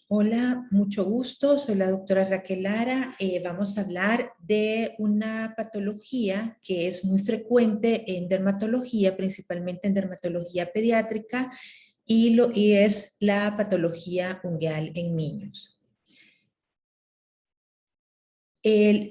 Hola, mucho gusto. Soy la doctora Raquel Lara. Vamos a hablar de una patología que es muy frecuente en dermatología, principalmente en dermatología pediátrica, y es la patología ungueal en niños.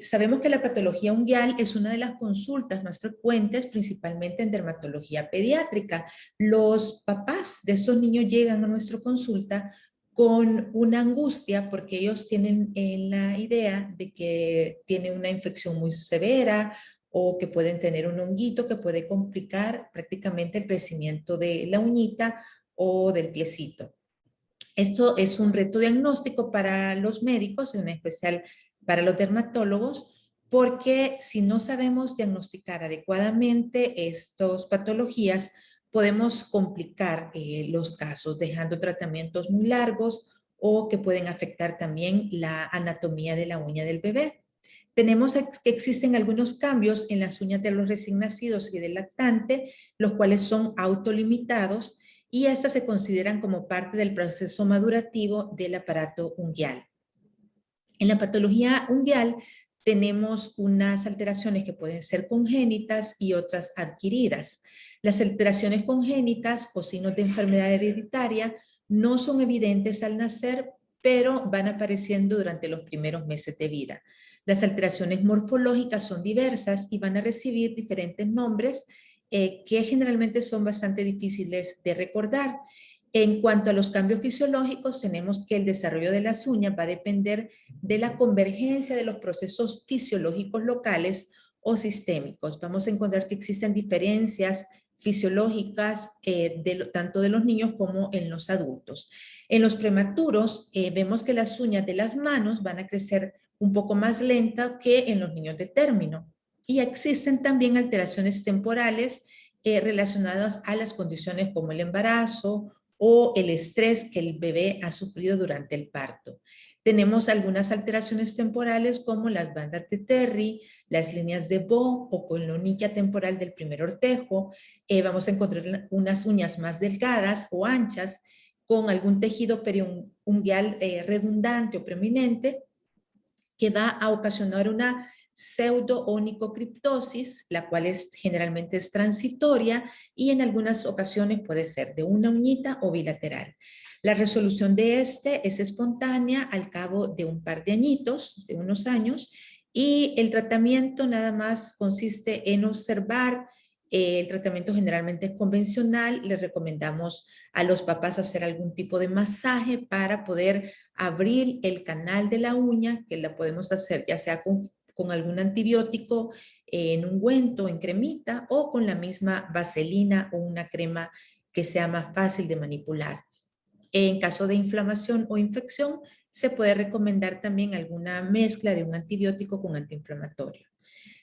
Sabemos que la patología ungueal es una de las consultas más frecuentes, principalmente en dermatología pediátrica. Los papás de estos niños llegan a nuestra consulta con una angustia porque ellos tienen la idea de que tienen una infección muy severa o que pueden tener un honguito que puede complicar prácticamente el crecimiento de la uñita o del piecito. Esto es un reto diagnóstico para los médicos, en especial para los dermatólogos, porque si no sabemos diagnosticar adecuadamente estas patologías, podemos complicar los casos, dejando tratamientos muy largos o que pueden afectar también la anatomía de la uña del bebé. Tenemos que existen algunos cambios en las uñas de los recién nacidos y del lactante, los cuales son autolimitados y estas se consideran como parte del proceso madurativo del aparato ungueal. En la patología ungueal tenemos unas alteraciones que pueden ser congénitas y otras adquiridas. Las alteraciones congénitas o signos de enfermedad hereditaria no son evidentes al nacer, pero van apareciendo durante los primeros meses de vida. Las alteraciones morfológicas son diversas y van a recibir diferentes nombres que generalmente son bastante difíciles de recordar. En cuanto a los cambios fisiológicos, tenemos que el desarrollo de las uñas va a depender de la convergencia de los procesos fisiológicos locales o sistémicos. Vamos a encontrar que existen diferencias fisiológicas tanto de los niños como en los adultos. En los prematuros vemos que las uñas de las manos van a crecer un poco más lenta que en los niños de término. Y existen también alteraciones temporales relacionadas a las condiciones como el embarazo o el estrés que el bebé ha sufrido durante el parto. Tenemos algunas alteraciones temporales como las bandas de Terry, las líneas de Bo o coloniquia temporal del primer ortejo. Vamos a encontrar unas uñas más delgadas o anchas con algún tejido periungueal redundante o preeminente que va a ocasionar una pseudo-onicocriptosis, la cual generalmente es transitoria y en algunas ocasiones puede ser de una uñita o bilateral. La resolución de este es espontánea al cabo de un par de añitos, de unos años, y el tratamiento nada más consiste en observar. El tratamiento generalmente es convencional. Les recomendamos a los papás hacer algún tipo de masaje para poder abrir el canal de la uña, que la podemos hacer ya sea con algún antibiótico en ungüento, en cremita, o con la misma vaselina o una crema que sea más fácil de manipular. En caso de inflamación o infección, se puede recomendar también alguna mezcla de un antibiótico con antiinflamatorio.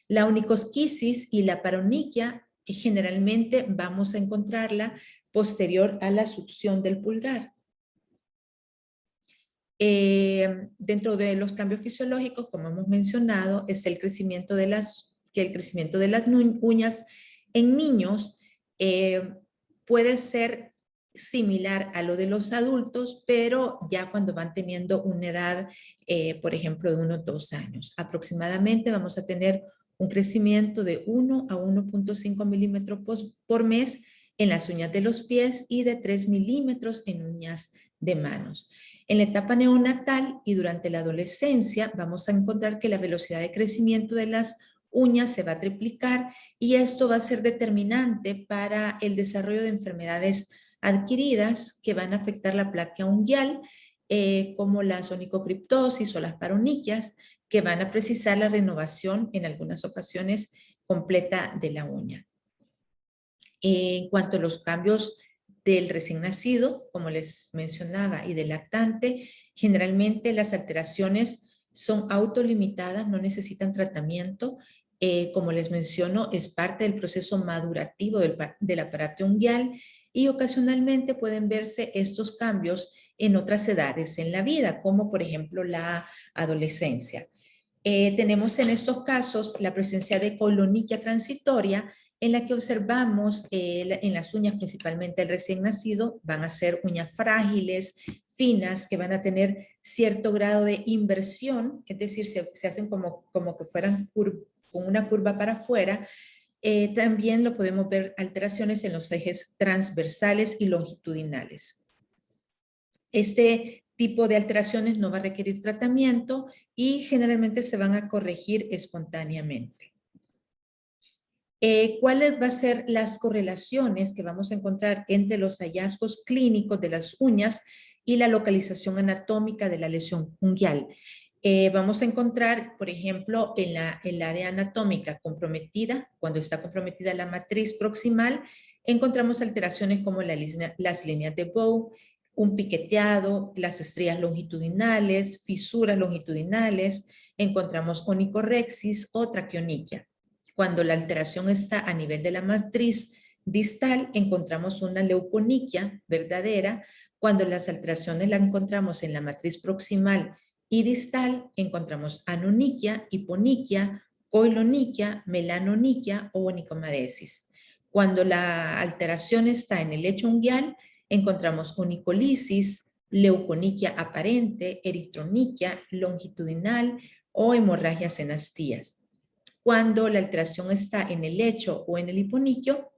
La onychoschisis y la paronychia generalmente vamos a encontrarla posterior a la succión del pulgar. Dentro de los cambios fisiológicos, como hemos mencionado, es el crecimiento de las uñas en niños puede ser similar a lo de los adultos, pero ya cuando van teniendo una edad, por ejemplo, de unos 2 años. Aproximadamente vamos a tener un crecimiento de 1 a 1.5 milímetros por mes en las uñas de los pies y de 3 milímetros en uñas de manos. En la etapa neonatal y durante la adolescencia vamos a encontrar que la velocidad de crecimiento de las uñas se va a triplicar y esto va a ser determinante para el desarrollo de enfermedades adquiridas que van a afectar la placa ungueal, como la onicocriptosis o las paronychias, que van a precisar la renovación en algunas ocasiones completa de la uña. En cuanto a los cambios del recién nacido, como les mencionaba, y del lactante, generalmente las alteraciones son autolimitadas, no necesitan tratamiento. Como les menciono, es parte del proceso madurativo del aparato ungueal y ocasionalmente pueden verse estos cambios en otras edades en la vida, como por ejemplo la adolescencia. Tenemos en estos casos la presencia de coloniquia transitoria, en la que observamos en las uñas, principalmente el recién nacido, van a ser uñas frágiles, finas que van a tener cierto grado de inversión, es decir, se hacen como que fueran con una curva para afuera. También lo podemos ver alteraciones en los ejes transversales y longitudinales. Este tipo de alteraciones no va a requerir tratamiento y generalmente se van a corregir espontáneamente. ¿Cuáles van a ser las correlaciones que vamos a encontrar entre los hallazgos clínicos de las uñas y la localización anatómica de la lesión unguial? Vamos a encontrar, por ejemplo, en el área anatómica comprometida, cuando está comprometida la matriz proximal, encontramos alteraciones como las líneas de Bow, un piqueteado, las estrías longitudinales, fisuras longitudinales, encontramos onicorexis o traqueoniquia. Cuando la alteración está a nivel de la matriz distal, encontramos una leuconiquia verdadera. Cuando las alteraciones las encontramos en la matriz proximal y distal, encontramos anoniquia, hiponiquia, coiloniquia, melanoniquia o onicomadesis. Cuando la alteración está en el lecho unguial, encontramos onicolisis, leuconiquia aparente, eritroniquia longitudinal o hemorragias en astías. Cuando la alteración está en el lecho o en el hiponiquio,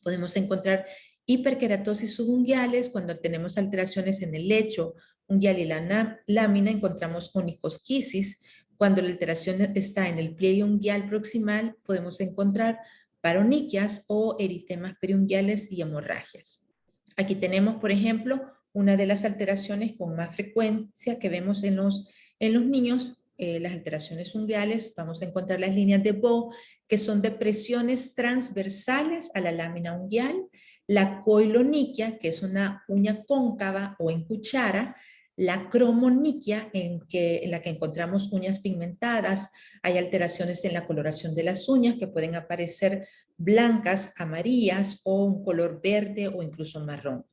podemos encontrar hiperkeratosis subunguiales. Cuando tenemos alteraciones en el lecho unguial y la lámina, encontramos onicosquisis. Cuando la alteración está en el pliegue unguial proximal, podemos encontrar paroniquias o eritemas periunguiales y hemorragias. Aquí tenemos, por ejemplo, una de las alteraciones con más frecuencia que vemos en los niños, las alteraciones unguiales. Vamos a encontrar las líneas de Bow, que son depresiones transversales a la lámina unguial, la coiloniquia, que es una uña cóncava o en cuchara, la cromoniquia, en la que encontramos uñas pigmentadas. Hay alteraciones en la coloración de las uñas que pueden aparecer blancas, amarillas o un color verde o incluso marrón.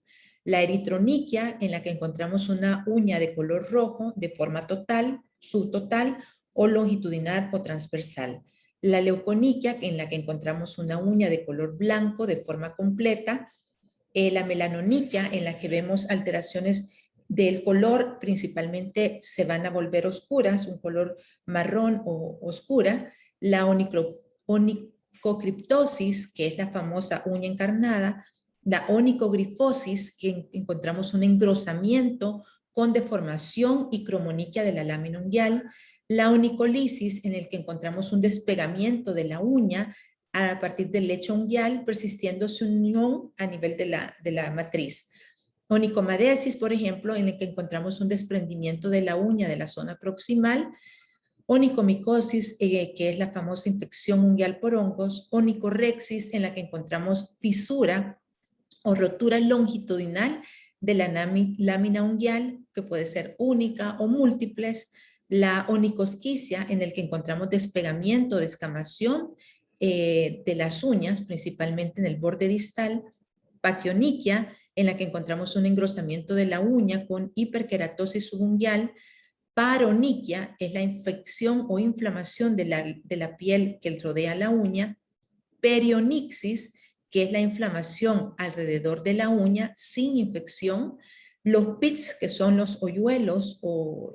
La eritroniquia, en la que encontramos una uña de color rojo de forma total, subtotal o longitudinal o transversal. La leuconiquia, en la que encontramos una uña de color blanco de forma completa. La melanoniquia, en la que vemos alteraciones del color, principalmente se van a volver oscuras, un color marrón o oscura. La onicocriptosis, que es la famosa uña encarnada. La onicogrifosis, que encontramos un engrosamiento con deformación y cromoniquia de la lámina unguial. La onicolisis, en el que encontramos un despegamiento de la uña a partir del lecho unguial, persistiendo su unión a nivel de la matriz. Onicomadesis, por ejemplo, en el que encontramos un desprendimiento de la uña de la zona proximal. Onicomicosis, que es la famosa infección unguial por hongos. Onicorexis, en la que encontramos fisura o rotura longitudinal de la lámina unguial, que puede ser única o múltiples. La onicosquisia, en el que encontramos despegamiento, descamación de las uñas, principalmente en el borde distal. Paquioniquia, en la que encontramos un engrosamiento de la uña con hiperkeratosis subunguial. Paroniquia es la infección o inflamación de la piel que rodea la uña. Perionixis, que es la inflamación alrededor de la uña sin infección. Los pits, que son los hoyuelos o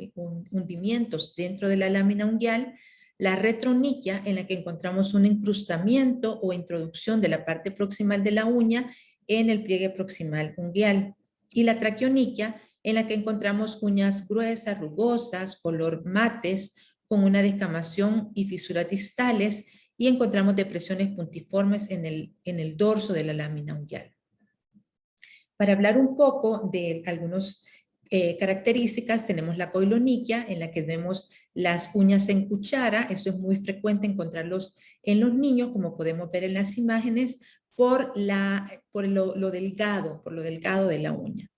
hundimientos dentro de la lámina unguial. La retroniquia, en la que encontramos un incrustamiento o introducción de la parte proximal de la uña en el pliegue proximal unguial. Y la traqueoniquia, en la que encontramos uñas gruesas, rugosas, color mates, con una descamación y fisuras distales, y encontramos depresiones puntiformes en el dorso de la lámina unguial. Para hablar un poco de algunas características, tenemos la coiloniquia, en la que vemos las uñas en cuchara. Esto es muy frecuente encontrarlos en los niños, como podemos ver en las imágenes, por lo delgado de la uña.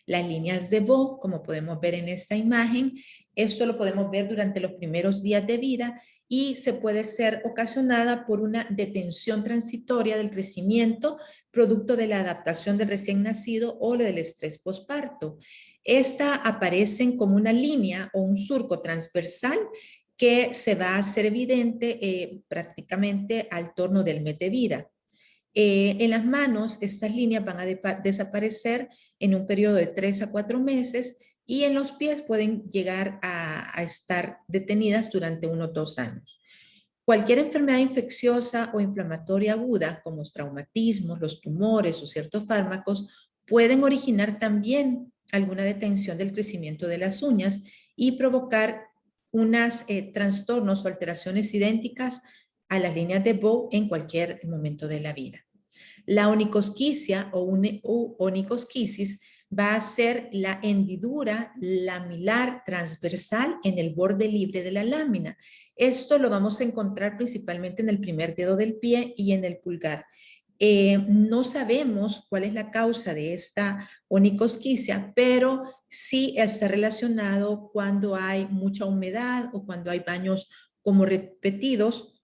Las líneas de Bow, como podemos ver en esta imagen, esto lo podemos ver durante los primeros días de vida y se puede ser ocasionada por una detención transitoria del crecimiento producto de la adaptación del recién nacido o del estrés posparto. Esta aparecen como una línea o un surco transversal que se va a hacer evidente prácticamente al torno del mes de vida. En las manos, estas líneas van a desaparecer en un periodo de 3 a 4 meses y en los pies pueden llegar a estar detenidas durante unos 2 años. Cualquier enfermedad infecciosa o inflamatoria aguda, como los traumatismos, los tumores o ciertos fármacos, pueden originar también alguna detención del crecimiento de las uñas y provocar unos trastornos o alteraciones idénticas a las líneas de Bow en cualquier momento de la vida. La onicosquisia o onicosquisis va a ser la hendidura lamilar transversal en el borde libre de la lámina. Esto lo vamos a encontrar principalmente en el primer dedo del pie y en el pulgar. No sabemos cuál es la causa de esta onicosquisia, pero sí está relacionado cuando hay mucha humedad o cuando hay baños como repetidos.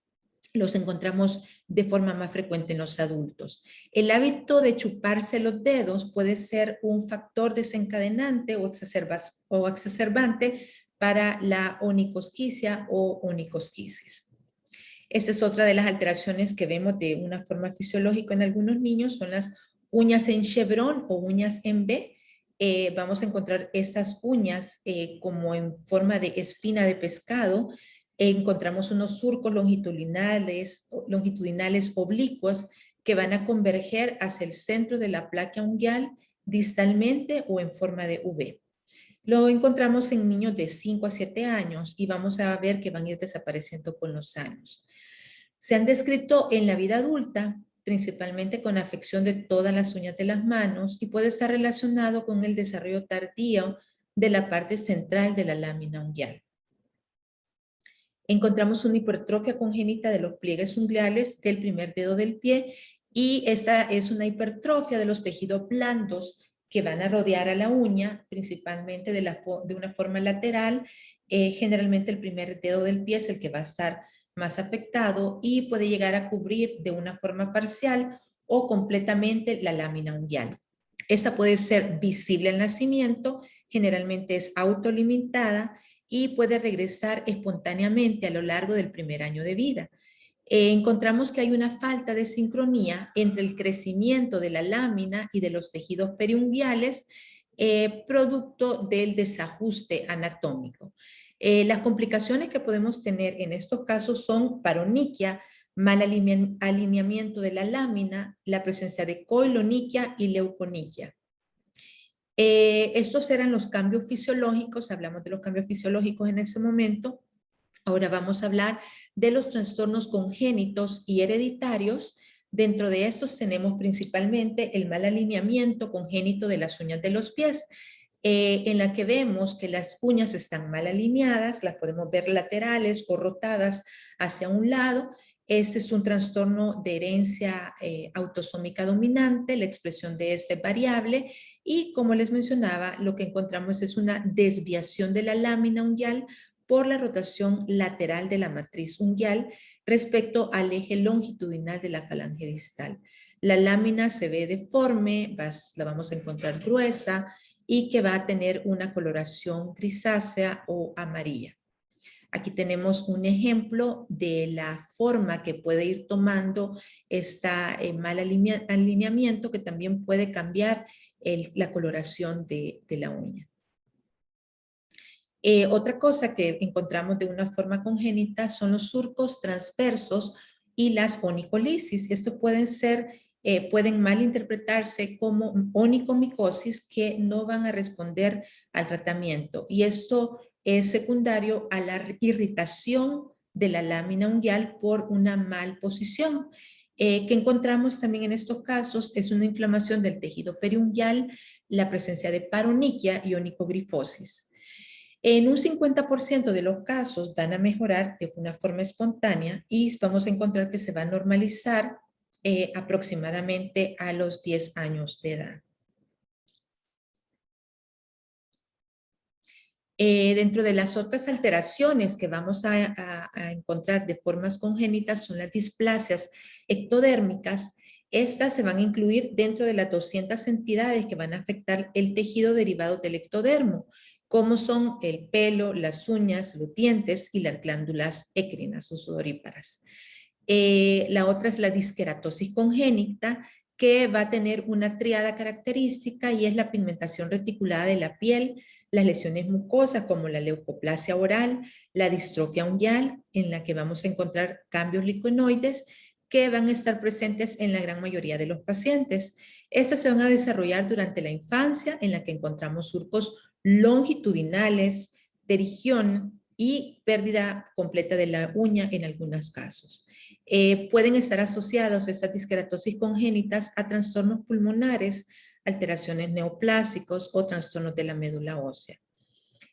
Los encontramos de forma más frecuente en los adultos. El hábito de chuparse los dedos puede ser un factor desencadenante o exacerbante para la onicosquisia o onicosquisis. Esta es otra de las alteraciones que vemos de una forma fisiológica en algunos niños, son las uñas en chevrón o uñas en V. Vamos a encontrar estas uñas como en forma de espina de pescado. Encontramos unos surcos longitudinales oblicuos que van a converger hacia el centro de la placa unguial distalmente o en forma de V. Lo encontramos en niños de 5 a 7 años y vamos a ver que van a ir desapareciendo con los años. Se han descrito en la vida adulta, principalmente con afección de todas las uñas de las manos y puede estar relacionado con el desarrollo tardío de la parte central de la lámina unguial. Encontramos una hipertrofia congénita de los pliegues unguiales del primer dedo del pie y esa es una hipertrofia de los tejidos blandos que van a rodear a la uña, principalmente de una forma lateral. Generalmente el primer dedo del pie es el que va a estar más afectado y puede llegar a cubrir de una forma parcial o completamente la lámina unguial. Esa puede ser visible al nacimiento, generalmente es autolimitada y puede regresar espontáneamente a lo largo del primer año de vida. Encontramos que hay una falta de sincronía entre el crecimiento de la lámina y de los tejidos periunguiales, producto del desajuste anatómico. Las complicaciones que podemos tener en estos casos son paroniquia, mal alineamiento de la lámina, la presencia de coiloniquia y leuconiquia. Estos eran los cambios fisiológicos, hablamos de los cambios fisiológicos en ese momento. Ahora vamos a hablar de los trastornos congénitos y hereditarios. Dentro de estos tenemos principalmente el mal alineamiento congénito de las uñas de los pies, en la que vemos que las uñas están mal alineadas, las podemos ver laterales o rotadas hacia un lado. Este es un trastorno de herencia autosómica dominante, la expresión de este es variable y como les mencionaba, lo que encontramos es una desviación de la lámina unguial por la rotación lateral de la matriz unguial respecto al eje longitudinal de la falange distal. La lámina se ve deforme, la vamos a encontrar gruesa y que va a tener una coloración grisácea o amarilla. Aquí tenemos un ejemplo de la forma que puede ir tomando este mal alineamiento que también puede cambiar la coloración de la uña. Otra cosa que encontramos de una forma congénita son los surcos transversos y las onicolisis. Estos pueden malinterpretarse como onicomicosis que no van a responder al tratamiento. Y esto es secundario a la irritación de la lámina unguial por una mal posición. Que encontramos también en estos casos es una inflamación del tejido periunguial, la presencia de paroniquia y onicogrifosis. En un 50% de los casos van a mejorar de una forma espontánea y vamos a encontrar que se va a normalizar aproximadamente a los 10 años de edad. Dentro de las otras alteraciones que vamos a encontrar de formas congénitas son las displasias ectodérmicas. Estas se van a incluir dentro de las 200 entidades que van a afectar el tejido derivado del ectodermo, como son el pelo, las uñas, los dientes y las glándulas écrinas o sudoríparas. La otra es la disqueratosis congénita, que va a tener una triada característica y es la pigmentación reticulada de la piel, las lesiones mucosas como la leucoplasia oral, la distrofia unguial, en la que vamos a encontrar cambios liconoides que van a estar presentes en la gran mayoría de los pacientes. Estas se van a desarrollar durante la infancia, en la que encontramos surcos longitudinales, terigión y pérdida completa de la uña en algunos casos. Pueden estar asociados estas disqueratosis congénitas a trastornos pulmonares, alteraciones neoplásicos o trastornos de la médula ósea.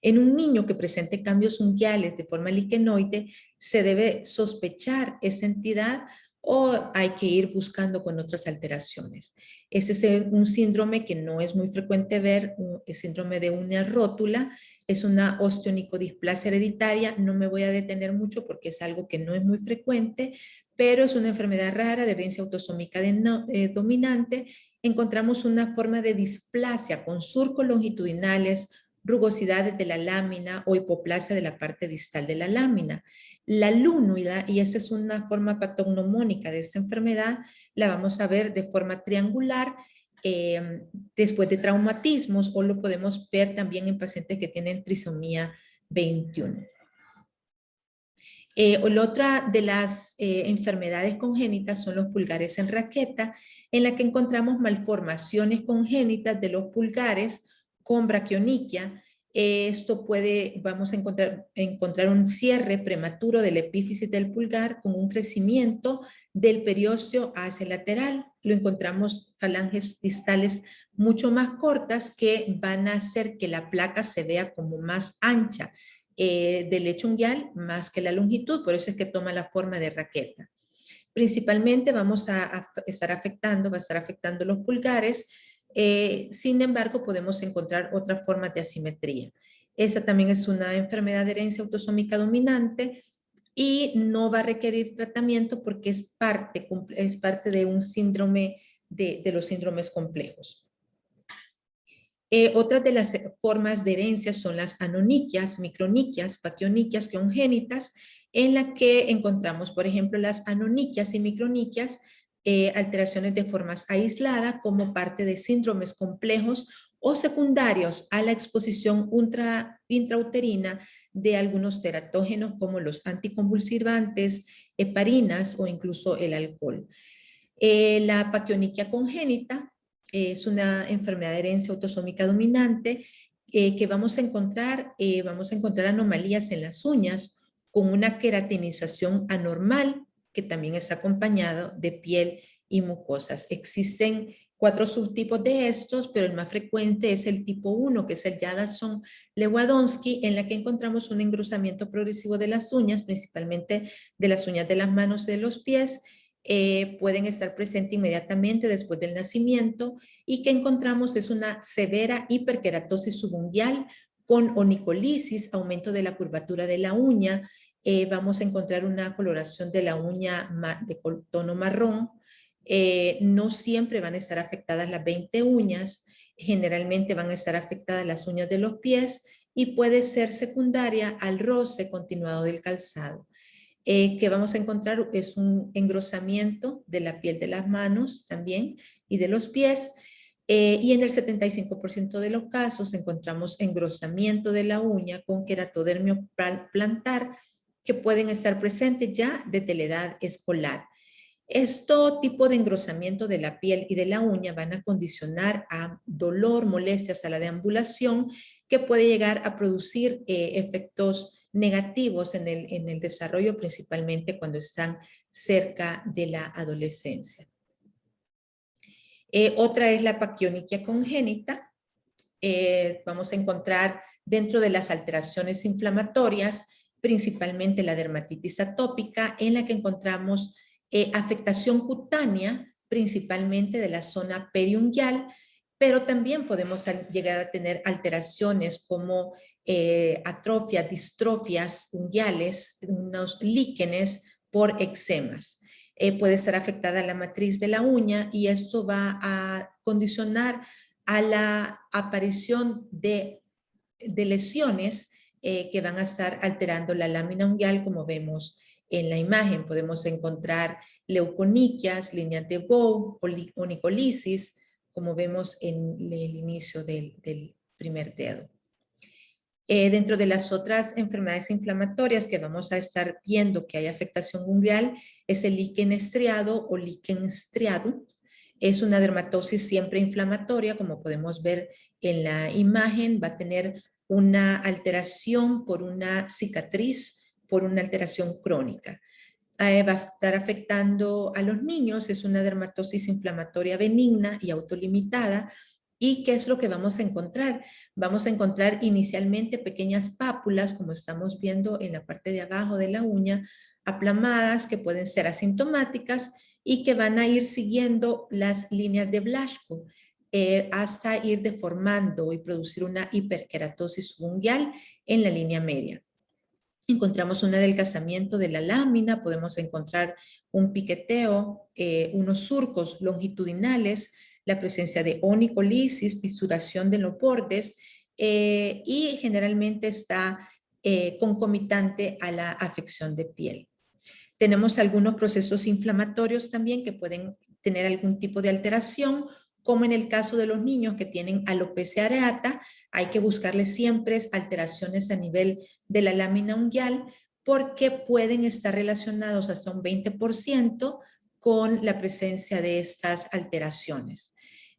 En un niño que presente cambios unguiales de forma liquenoide, se debe sospechar esa entidad o hay que ir buscando con otras alteraciones. Ese es un síndrome que no es muy frecuente ver, el síndrome de uña rótula, es una osteonicodisplasia hereditaria. No me voy a detener mucho porque es algo que no es muy frecuente, pero es una enfermedad rara de herencia autosómica dominante. Encontramos una forma de displasia con surcos longitudinales, rugosidades de la lámina o hipoplasia de la parte distal de la lámina. La lúnula, y esa es una forma patognomónica de esta enfermedad, la vamos a ver de forma triangular después de traumatismos, o lo podemos ver también en pacientes que tienen trisomía 21. La otra de las enfermedades congénitas son los pulgares en raqueta, en la que encontramos malformaciones congénitas de los pulgares con braquioniquia. Esto vamos a encontrar un cierre prematuro del epífisis del pulgar con un crecimiento del periósteo hacia el lateral. Lo encontramos falanges distales mucho más cortas que van a hacer que la placa se vea como más ancha del lecho unguial más que la longitud, por eso es que toma la forma de raqueta. Principalmente va a estar afectando los pulgares, sin embargo podemos encontrar otras formas de asimetría. Esa también es una enfermedad de herencia autosómica dominante y no va a requerir tratamiento porque es parte de un síndrome de los síndromes complejos. Otras de las formas de herencia son las anoniquias, microniquias, paquioniquias congénitas, en la que encontramos, por ejemplo, las anoniquias y microniquias, alteraciones de formas aisladas como parte de síndromes complejos o secundarios a la exposición intrauterina de algunos teratógenos como los anticonvulsivantes, heparinas o incluso el alcohol. La paquioniquia congénita es una enfermedad de herencia autosómica dominante que vamos a encontrar anomalías en las uñas con una queratinización anormal que también es acompañado de piel y mucosas. Existen 4 subtipos de estos, pero el más frecuente es el tipo 1, que es el Jadasson-Lewandowski, en la que encontramos un engrosamiento progresivo de las uñas, principalmente de las uñas de las manos y de los pies. Pueden estar presentes inmediatamente después del nacimiento y que encontramos es una severa hiperkeratosis subunguial con onicolisis, aumento de la curvatura de la uña. Vamos a encontrar una coloración de la uña de tono marrón. No siempre van a estar afectadas las 20 uñas, generalmente van a estar afectadas las uñas de los pies y puede ser secundaria al roce continuado del calzado. Que vamos a encontrar es un engrosamiento de la piel de las manos también y de los pies, y en el 75% de los casos encontramos engrosamiento de la uña con queratodermio plantar que pueden estar presentes ya desde la edad escolar. Este tipo de engrosamiento de la piel y de la uña van a condicionar a dolor, molestias a la deambulación, que puede llegar a producir efectos negativos en el desarrollo, principalmente cuando están cerca de la adolescencia. Otra es la paquioniquia congénita. Vamos a encontrar dentro de las alteraciones inflamatorias, principalmente la dermatitis atópica, en la que encontramos afectación cutánea, principalmente de la zona periunguial, pero también podemos llegar a tener alteraciones como atrofias, distrofias unguiales, unos líquenes por eczemas. Puede estar afectada la matriz de la uña y esto va a condicionar a la aparición de lesiones que van a estar alterando la lámina unguial, como vemos en la imagen. Podemos encontrar leuconiquias, líneas de Bow, onicolisis, como vemos en el inicio del primer dedo. Dentro de las otras enfermedades inflamatorias que vamos a estar viendo que hay afectación ungueal es el líquen estriado o líquen estriado. Es una dermatosis siempre inflamatoria, como podemos ver en la imagen, va a tener una alteración por una cicatriz, por una alteración crónica. Va a estar afectando a los niños, es una dermatosis inflamatoria benigna y autolimitada. ¿Y qué es lo que vamos a encontrar? Vamos a encontrar inicialmente pequeñas pápulas, como estamos viendo en la parte de abajo de la uña, aplamadas, que pueden ser asintomáticas y que van a ir siguiendo las líneas de Blaschko hasta ir deformando y producir una hiperkeratosis ungueal en la línea media. Encontramos un adelgazamiento de la lámina, podemos encontrar un piqueteo, unos surcos longitudinales, la presencia de onicolisis, fisuración de los bordes y generalmente está concomitante a la afección de piel. Tenemos algunos procesos inflamatorios también que pueden tener algún tipo de alteración, como en el caso de los niños que tienen alopecia areata. Hay que buscarle siempre alteraciones a nivel de la lámina ungueal porque pueden estar relacionados hasta un 20% con la presencia de estas alteraciones.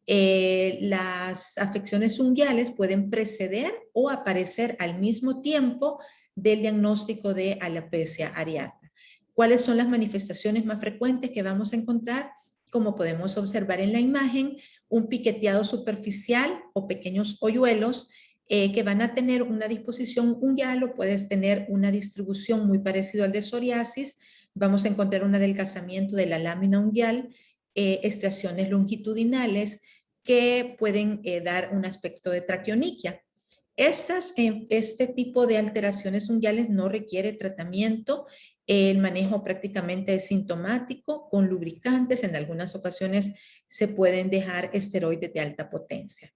Las afecciones ungueales pueden preceder o aparecer al mismo tiempo del diagnóstico de alopecia areata. ¿Cuáles son las manifestaciones más frecuentes que vamos a encontrar? Como podemos observar en la imagen, un piqueteado superficial o pequeños hoyuelos que van a tener una disposición ungueal o puedes tener una distribución muy parecida al de psoriasis. Vamos a encontrar un adelgazamiento de la lámina ungueal, estriaciones longitudinales que pueden dar un aspecto de traqueoniquia. Este tipo de alteraciones ungueales no requiere tratamiento. El manejo prácticamente es sintomático con lubricantes. En algunas ocasiones se pueden dejar esteroides de alta potencia.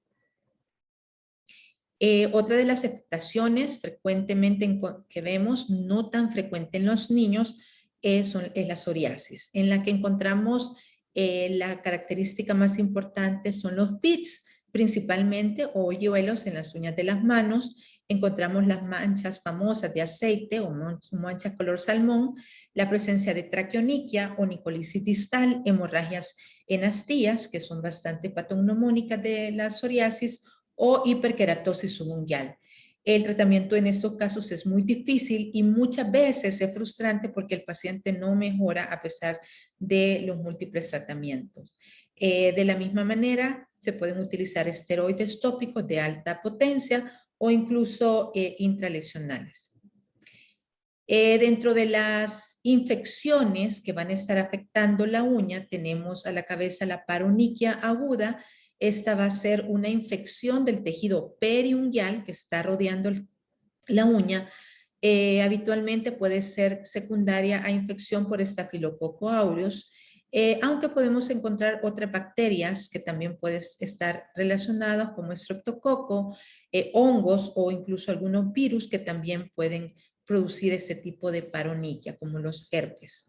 Otra de las afectaciones frecuentemente que vemos, no tan frecuente en los niños, es la psoriasis, en la que encontramos la característica más importante son los pits, principalmente o hoyuelos en las uñas de las manos. Encontramos las manchas famosas de aceite o manchas color salmón, la presencia de traqueoniquia, onicolisis distal, hemorragias en astillas, que son bastante patognomónicas de la psoriasis, o hiperkeratosis subungueal. El tratamiento en estos casos es muy difícil y muchas veces es frustrante porque el paciente no mejora a pesar de los múltiples tratamientos. De la misma manera, se pueden utilizar esteroides tópicos de alta potencia o incluso intralesionales. Dentro de las infecciones que van a estar afectando la uña, tenemos a la cabeza la paronychia aguda. Esta va a ser una infección del tejido periungueal que está rodeando la uña. Habitualmente puede ser secundaria a infección por Staphylococcus aureus, aunque podemos encontrar otras bacterias que también pueden estar relacionadas como Streptococo, hongos o incluso algunos virus que también pueden producir este tipo de paronychia, como los herpes.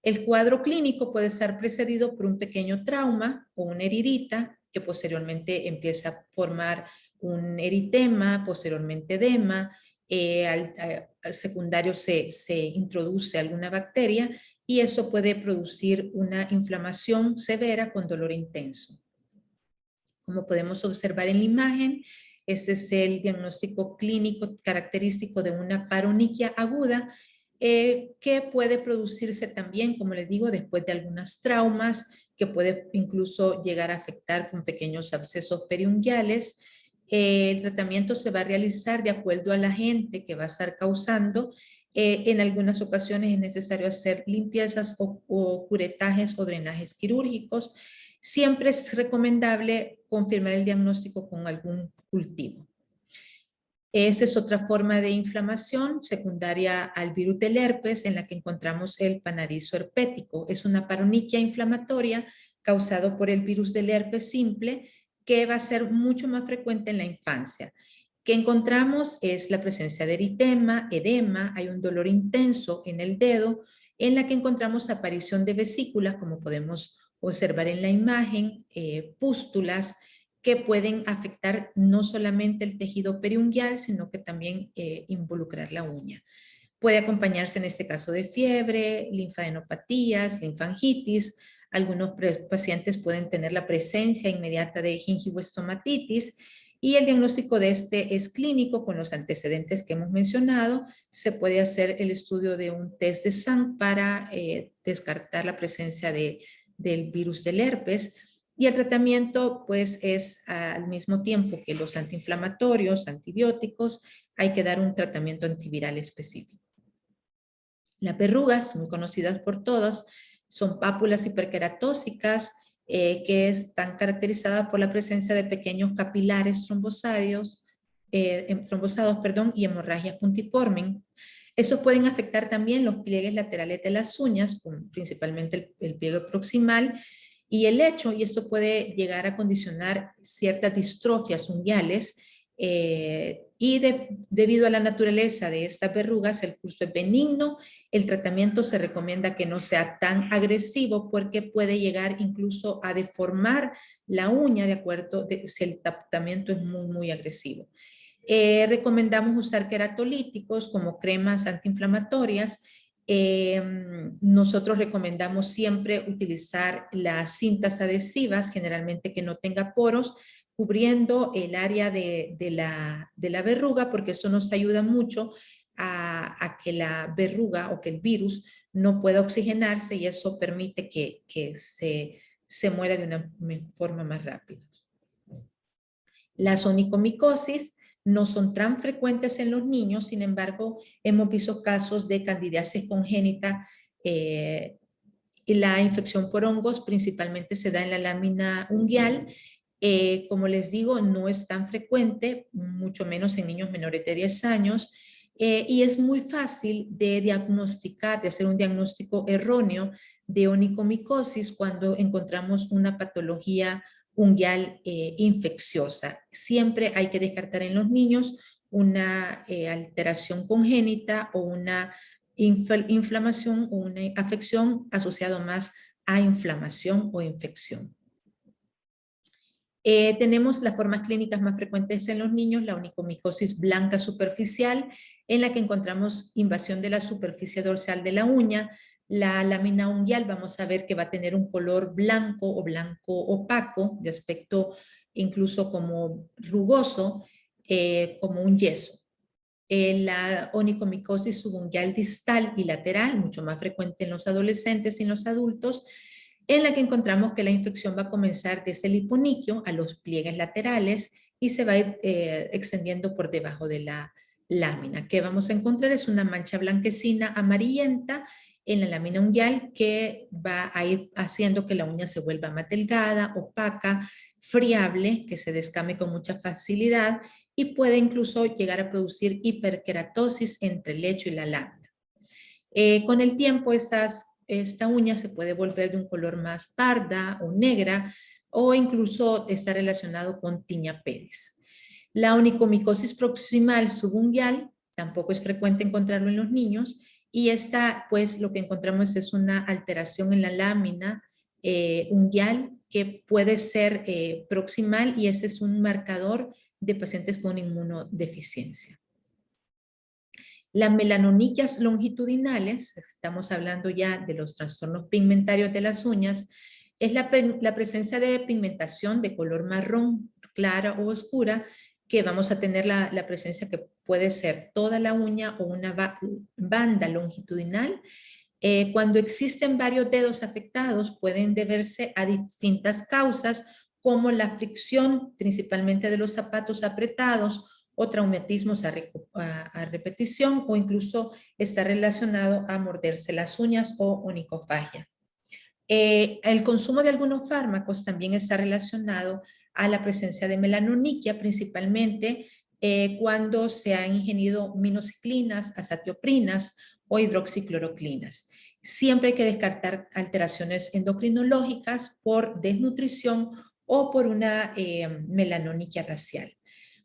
El cuadro clínico puede estar precedido por un pequeño trauma o una heridita que posteriormente empieza a formar un eritema, posteriormente edema, al secundario se introduce alguna bacteria y esto puede producir una inflamación severa con dolor intenso. Como podemos observar en la imagen, este es el diagnóstico clínico característico de una paronychia aguda que puede producirse también, como les digo, después de algunos traumas, que puede incluso llegar a afectar con pequeños abscesos periungueales. El tratamiento se va a realizar de acuerdo al agente que va a estar causando. En algunas ocasiones es necesario hacer limpiezas o curetajes o drenajes quirúrgicos. Siempre es recomendable confirmar el diagnóstico con algún cultivo. Esa es otra forma de inflamación secundaria al virus del herpes en la que encontramos el panadizo herpético. Es una paronychia inflamatoria causado por el virus del herpes simple que va a ser mucho más frecuente en la infancia. Que encontramos es la presencia de eritema, edema, hay un dolor intenso en el dedo, en la que encontramos aparición de vesículas, como podemos observar en la imagen, pústulas, que pueden afectar no solamente el tejido periunguial, sino que también involucrar la uña. Puede acompañarse en este caso de fiebre, linfadenopatías, linfangitis. Algunos pacientes pueden tener la presencia inmediata de gingivoestomatitis y el diagnóstico de este es clínico con los antecedentes que hemos mencionado. Se puede hacer el estudio de un test de sangre para descartar la presencia del virus del herpes. Y el tratamiento pues es al mismo tiempo que los antiinflamatorios, antibióticos, hay que dar un tratamiento antiviral específico. Las verrugas, muy conocidas por todos, son pápulas hiperqueratósicas que están caracterizadas por la presencia de pequeños capilares trombosados y hemorragia puntiforme. Esos pueden afectar también los pliegues laterales de las uñas, principalmente el pliegue proximal y el lecho, y esto puede llegar a condicionar ciertas distrofias unguiales. Debido a la naturaleza de estas verrugas, el curso es benigno. El tratamiento se recomienda que no sea tan agresivo porque puede llegar incluso a deformar la uña de acuerdo si el tratamiento es muy agresivo. Recomendamos usar queratolíticos como cremas antiinflamatorias. Nosotros recomendamos siempre utilizar las cintas adhesivas, generalmente que no tenga poros, cubriendo el área de la verruga, porque esto nos ayuda mucho a que la verruga o que el virus no pueda oxigenarse y eso permite que se muera de una forma más rápida. Las onicomicosis no son tan frecuentes en los niños, sin embargo, hemos visto casos de candidiasis congénita. Y la infección por hongos principalmente se da en la lámina unguial. Como les digo, no es tan frecuente, mucho menos en niños menores de 10 años, y es muy fácil de diagnosticar, de hacer un diagnóstico erróneo de onicomicosis cuando encontramos una patología unguial infecciosa. Siempre hay que descartar en los niños una alteración congénita o una inflamación o una afección asociada más a inflamación o infección. Tenemos las formas clínicas más frecuentes en los niños, la onicomicosis blanca superficial, en la que encontramos invasión de la superficie dorsal de la uña. La lámina unguial vamos a ver que va a tener un color blanco o blanco opaco, de aspecto incluso como rugoso, como un yeso. La onicomicosis subunguial distal y lateral, mucho más frecuente en los adolescentes y en los adultos, en la que encontramos que la infección va a comenzar desde el hiponiquio a los pliegues laterales y se va a ir extendiendo por debajo de la lámina. ¿Qué vamos a encontrar? Es una mancha blanquecina amarillenta en la lámina unguial que va a ir haciendo que la uña se vuelva más delgada, opaca, friable, que se descame con mucha facilidad y puede incluso llegar a producir hiperkeratosis entre el lecho y la lámina. Con el tiempo esta uña se puede volver de un color más parda o negra o incluso está relacionado con tiña pedis. La onicomicosis proximal subunguial tampoco es frecuente encontrarlo en los niños y esta pues lo que encontramos es una alteración en la lámina unguial que puede ser proximal y ese es un marcador de pacientes con inmunodeficiencia. Las melanoniquias longitudinales, estamos hablando ya de los trastornos pigmentarios de las uñas, es la presencia de pigmentación de color marrón, clara o oscura, que vamos a tener la presencia que puede ser toda la uña o una banda longitudinal. Cuando existen varios dedos afectados, pueden deberse a distintas causas, como la fricción principalmente de los zapatos apretados, o traumatismos a repetición o incluso está relacionado a morderse las uñas o onicofagia. El consumo de algunos fármacos también está relacionado a la presencia de melanoniquia, principalmente cuando se han ingerido minociclinas, azatioprinas o hidroxicloroclinas. Siempre hay que descartar alteraciones endocrinológicas por desnutrición o por una melanoniquia racial.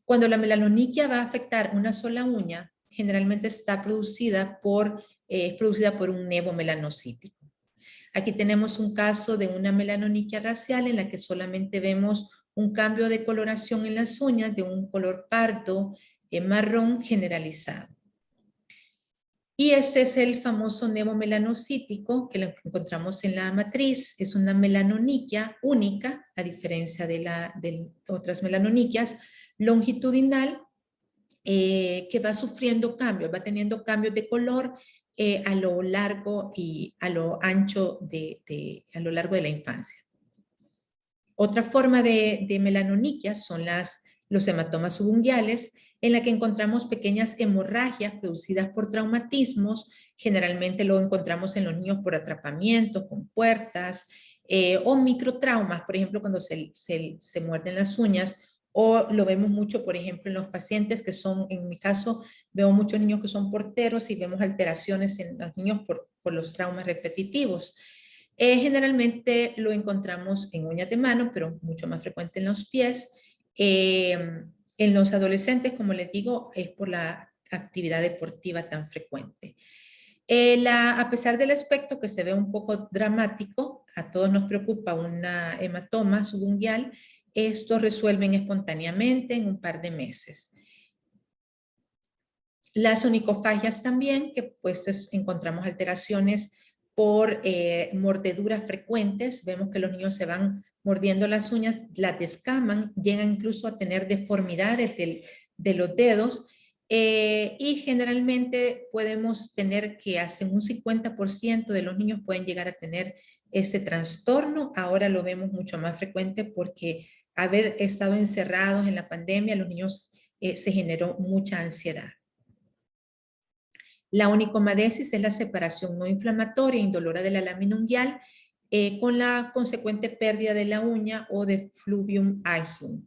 Cuando la melanoniquia va a afectar una sola uña, generalmente está producida por es producida por un nevo melanocítico. Aquí tenemos un caso de una melanoniquia racial en la que solamente vemos un cambio de coloración en las uñas de un color pardo marrón generalizado. Y este es el famoso nevo melanocítico que lo encontramos en la matriz. Es una melanoniquia única, a diferencia de otras melanoniquias, longitudinal, que va sufriendo cambios, va teniendo cambios de color a lo largo y a lo ancho a lo largo de la infancia. Otra forma de melanoniquia son los hematomas subunguales, en la que encontramos pequeñas hemorragias producidas por traumatismos. Generalmente lo encontramos en los niños por atrapamiento con puertas o microtraumas, por ejemplo, cuando se muerden las uñas, o lo vemos mucho, por ejemplo, en los pacientes que son, en mi caso, veo muchos niños que son porteros y vemos alteraciones en los niños por los traumas repetitivos. Generalmente lo encontramos en uñas de mano, pero mucho más frecuente en los pies. En los adolescentes, como les digo, es por la actividad deportiva tan frecuente. A pesar del aspecto que se ve un poco dramático, a todos nos preocupa una hematoma subungual, estos resuelven espontáneamente en un par de meses. Las onicofagias también, que pues encontramos alteraciones por mordeduras frecuentes. Vemos que los niños se van mordiendo las uñas, las descaman, llegan incluso a tener deformidades de los dedos. Y generalmente podemos tener que hasta un 50% de los niños pueden llegar a tener este trastorno. Ahora lo vemos mucho más frecuente porque haber estado encerrados en la pandemia, los niños se generó mucha ansiedad. La onicomadesis es la separación no inflamatoria e indolora de la lámina unguial con la consecuente pérdida de la uña o de fluvium agium.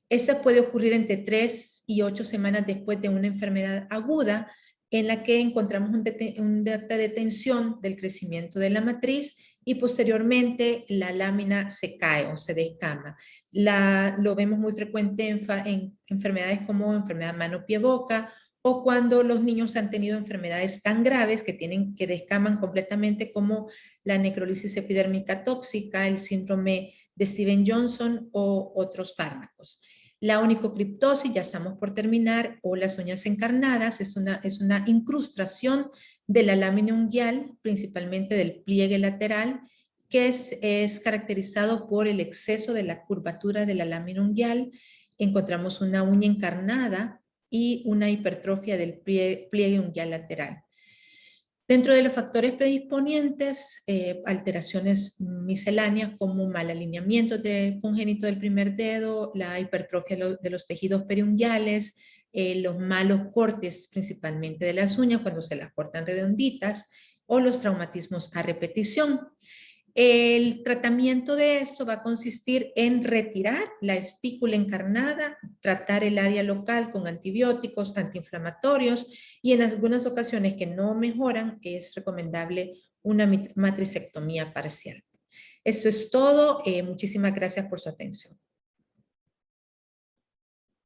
Esta puede ocurrir entre 3 y 8 semanas después de una enfermedad aguda en la que encontramos un data de tensión del crecimiento de la matriz y posteriormente la lámina se cae o se descama. Lo vemos muy frecuente en enfermedades como enfermedad mano-pie-boca o cuando los niños han tenido enfermedades tan graves que descaman completamente como la necrolisis epidérmica tóxica, el síndrome de Steven-Johnson o otros fármacos. La onicocriptosis, ya estamos por terminar, o las uñas encarnadas, es una incrustación de la lámina unguial, principalmente del pliegue lateral, que es caracterizado por el exceso de la curvatura de la lámina unguial. Encontramos una uña encarnada y una hipertrofia del pliegue unguial lateral. Dentro de los factores predisponientes, alteraciones misceláneas como mal alineamiento congénito del primer dedo, la hipertrofia de los tejidos periunguiales, los malos cortes principalmente de las uñas cuando se las cortan redonditas o los traumatismos a repetición. El tratamiento de esto va a consistir en retirar la espícula encarnada, tratar el área local con antibióticos, antiinflamatorios y en algunas ocasiones que no mejoran es recomendable una matricectomía parcial. Eso es todo. Muchísimas gracias por su atención.